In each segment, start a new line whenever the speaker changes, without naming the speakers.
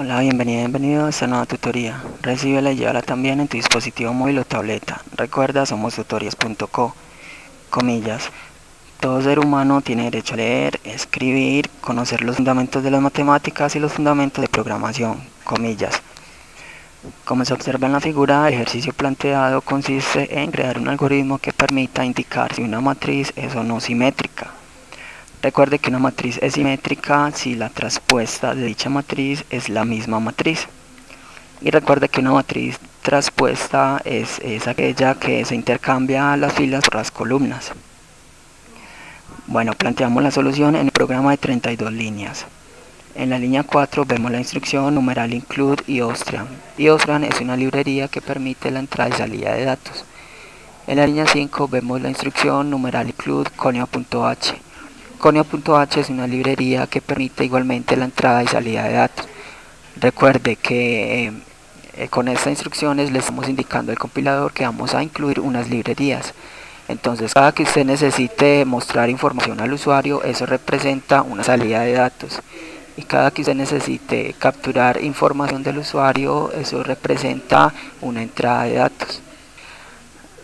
Hola, bienvenido a esta nueva tutoría. Recíbela y llévala también en tu dispositivo móvil o tableta. Recuerda, somos tutorías.co. Comillas. Todo ser humano tiene derecho a leer, escribir, conocer los fundamentos de las matemáticas y los fundamentos de programación. Comillas. Como se observa en la figura, el ejercicio planteado consiste en crear un algoritmo que permita indicar si una matriz es o no simétrica. Recuerde que una matriz es simétrica si la traspuesta de dicha matriz es la misma matriz. Y recuerde que una matriz traspuesta es aquella que se intercambia las filas por las columnas. Bueno, planteamos la solución en el programa de 32 líneas. En la línea 4 vemos la instrucción numeral include iOstrian. iOstrian es una librería que permite la entrada y salida de datos. En la línea 5 vemos la instrucción numeral include conio.h. Conio.h es una librería que permite igualmente la entrada y salida de datos. Recuerde que con estas instrucciones le estamos indicando al compilador que vamos a incluir unas librerías. Entonces, cada que usted necesite mostrar información al usuario, eso representa una salida de datos. Y cada que usted necesite capturar información del usuario, eso representa una entrada de datos.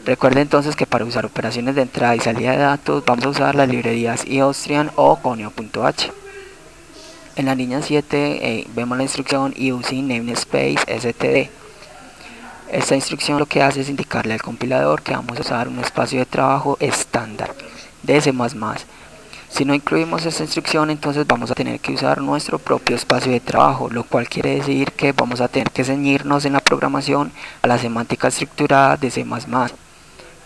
Recuerde entonces que para usar operaciones de entrada y salida de datos vamos a usar las librerías iOstrian o conio.h. En la línea 7 vemos la instrucción using namespace std. Esta instrucción lo que hace es indicarle al compilador que vamos a usar un espacio de trabajo estándar de C++. Si no incluimos esta instrucción, entonces vamos a tener que usar nuestro propio espacio de trabajo, lo cual quiere decir que vamos a tener que ceñirnos en la programación a la semántica estructurada de C++.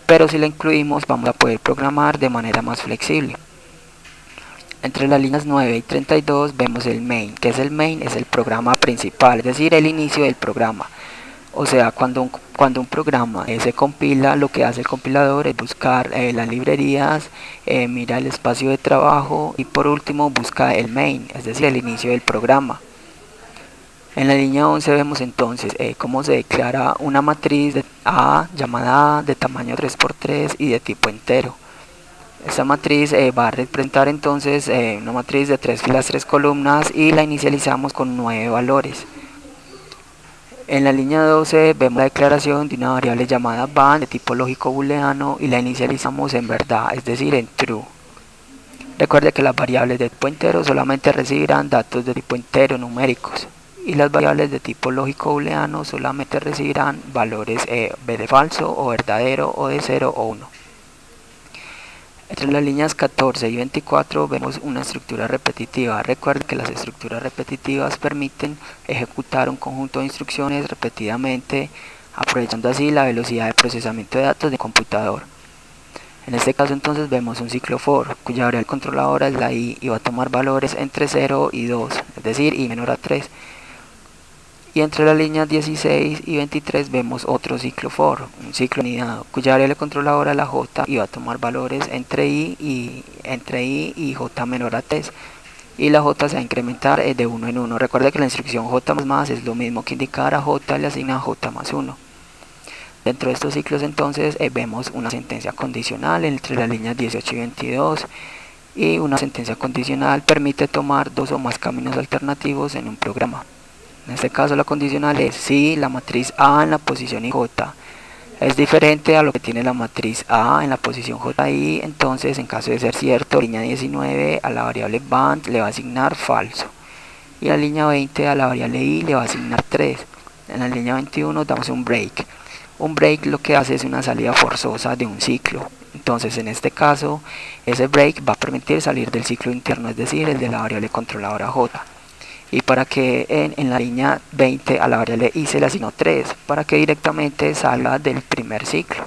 Pero si la incluimos, vamos a poder programar de manera más flexible. Entre las líneas 9 y 32 vemos el main. ¿Qué es el main? Es el programa principal, es decir, el inicio del programa. O sea, cuando un programa se compila, lo que hace el compilador es buscar las librerías, mira el espacio de trabajo y por último busca el main, es decir, el inicio del programa. En la línea 11 vemos entonces cómo se declara una matriz de A llamada A de tamaño 3×3 y de tipo entero. Esta matriz va a representar entonces una matriz de 3 filas, 3 columnas y la inicializamos con 9 valores. En la línea 12 vemos la declaración de una variable llamada van de tipo lógico booleano y la inicializamos en verdad, es decir, en true. Recuerde que las variables de tipo entero solamente recibirán datos de tipo entero numéricos y las variables de tipo lógico booleano solamente recibirán valores B de falso o verdadero o de 0 o 1. Entre las líneas 14 y 24 vemos una estructura repetitiva. Recuerde que las estructuras repetitivas permiten ejecutar un conjunto de instrucciones repetidamente, aprovechando así la velocidad de procesamiento de datos del computador. En este caso entonces vemos un ciclo for, cuya variable controladora es la i y va a tomar valores entre 0 y 2, es decir, i menor a 3. Y entre las líneas 16 y 23 vemos otro ciclo for, un ciclo anidado, cuya variable controladora es la j y va a tomar valores entre i y j menor a 3. Y la j se va a incrementar de 1 en 1. Recuerda que la instrucción j más es lo mismo que indicar a j le asigna j más 1. Dentro de estos ciclos entonces vemos una sentencia condicional entre las líneas 18 y 22. Y una sentencia condicional permite tomar dos o más caminos alternativos en un programa. En este caso la condicional es si la matriz A en la posición IJ es diferente a lo que tiene la matriz A en la posición JI, entonces en caso de ser cierto, línea 19 a la variable band le va a asignar falso y la línea 20 a la variable i le va a asignar 3. En la línea 21 damos un break. Un break lo que hace es una salida forzosa de un ciclo. Entonces en este caso ese break va a permitir salir del ciclo interno, es decir, el de la variable controladora j. Y para que en la línea 20 a la variable i se le asignó 3, para que directamente salga del primer ciclo.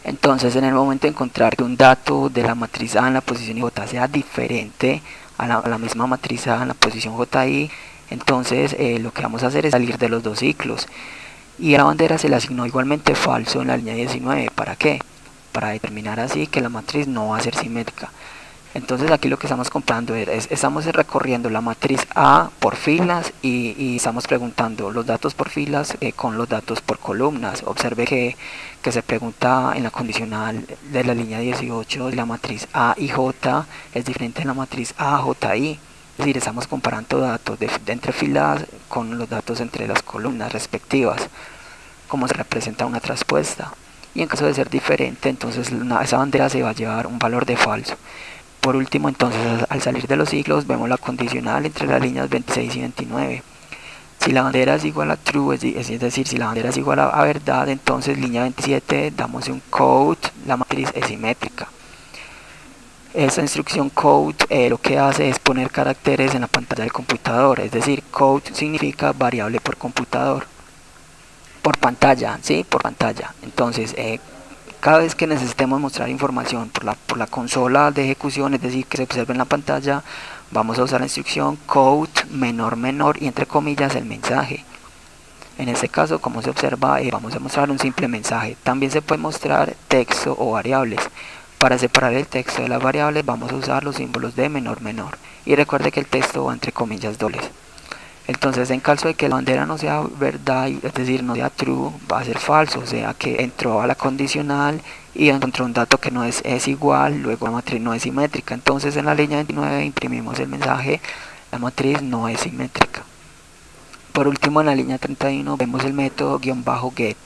Entonces en el momento de encontrar que un dato de la matriz A en la posición j sea diferente a la misma matriz A en la posición ji, entonces lo que vamos a hacer es salir de los dos ciclos. Y a la bandera se le asignó igualmente falso en la línea 19. ¿Para qué? Para determinar así que la matriz no va a ser simétrica. Entonces aquí lo que estamos comprando estamos recorriendo la matriz A por filas y estamos preguntando los datos por filas con los datos por columnas. Observe que se pregunta en la condicional de la línea 18 la matriz A y J es diferente de la matriz A, J, I. decir, estamos comparando datos de entre filas con los datos entre las columnas respectivas, cómo se representa una traspuesta. Y en caso de ser diferente, entonces esa bandera se va a llevar un valor de falso. Por último, entonces, al salir de los ciclos, vemos la condicional entre las líneas 26 y 29. Si la bandera es igual a true, es decir, si la bandera es igual a verdad, entonces línea 27 damos un code, la matriz es simétrica. Esta instrucción code lo que hace es poner caracteres en la pantalla del computador, es decir, code significa variable por computador, por pantalla, ¿sí? Por pantalla. Entonces, cada vez que necesitemos mostrar información por la consola de ejecución, es decir, que se observe en la pantalla, vamos a usar la instrucción code menor y entre comillas el mensaje. En este caso, como se observa, vamos a mostrar un simple mensaje. También se puede mostrar texto o variables. Para separar el texto de las variables vamos a usar los símbolos de menor. Y recuerde que el texto va entre comillas dobles. Entonces, en caso de que la bandera no sea verdad, es decir, no sea true, va a ser falso, o sea que entró a la condicional y encontró un dato que no es igual, luego la matriz no es simétrica. Entonces, en la línea 29 imprimimos el mensaje, la matriz no es simétrica. Por último, en la línea 31 vemos el método "get".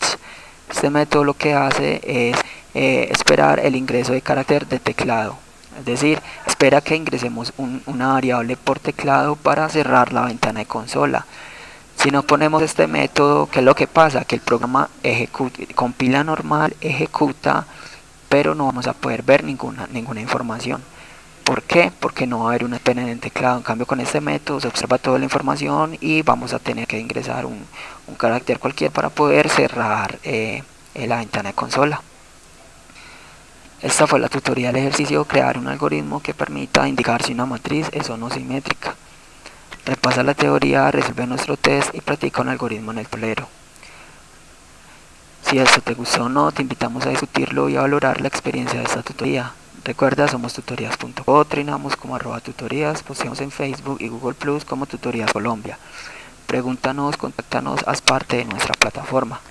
Este método lo que hace es esperar el ingreso de carácter de teclado. Es decir, espera que ingresemos una variable por teclado para cerrar la ventana de consola. Si no ponemos este método, ¿qué es lo que pasa? Que el programa compila normal, ejecuta, pero no vamos a poder ver ninguna información. ¿Por qué? Porque no va a haber una pena en el teclado. En cambio, con este método se observa toda la información y vamos a tener que ingresar un carácter cualquiera para poder cerrar la ventana de consola. Esta fue la tutoría del ejercicio: crear un algoritmo que permita indicar si una matriz es o no simétrica. Repasa la teoría, resuelve nuestro test y practica un algoritmo en el tablero. Si esto te gustó o no, te invitamos a discutirlo y a valorar la experiencia de esta tutoría. Recuerda, somos tutorías.co, trinamos como @tutorías, posteamos en Facebook y Google Plus como Tutorías Colombia. Pregúntanos, contáctanos, haz parte de nuestra plataforma.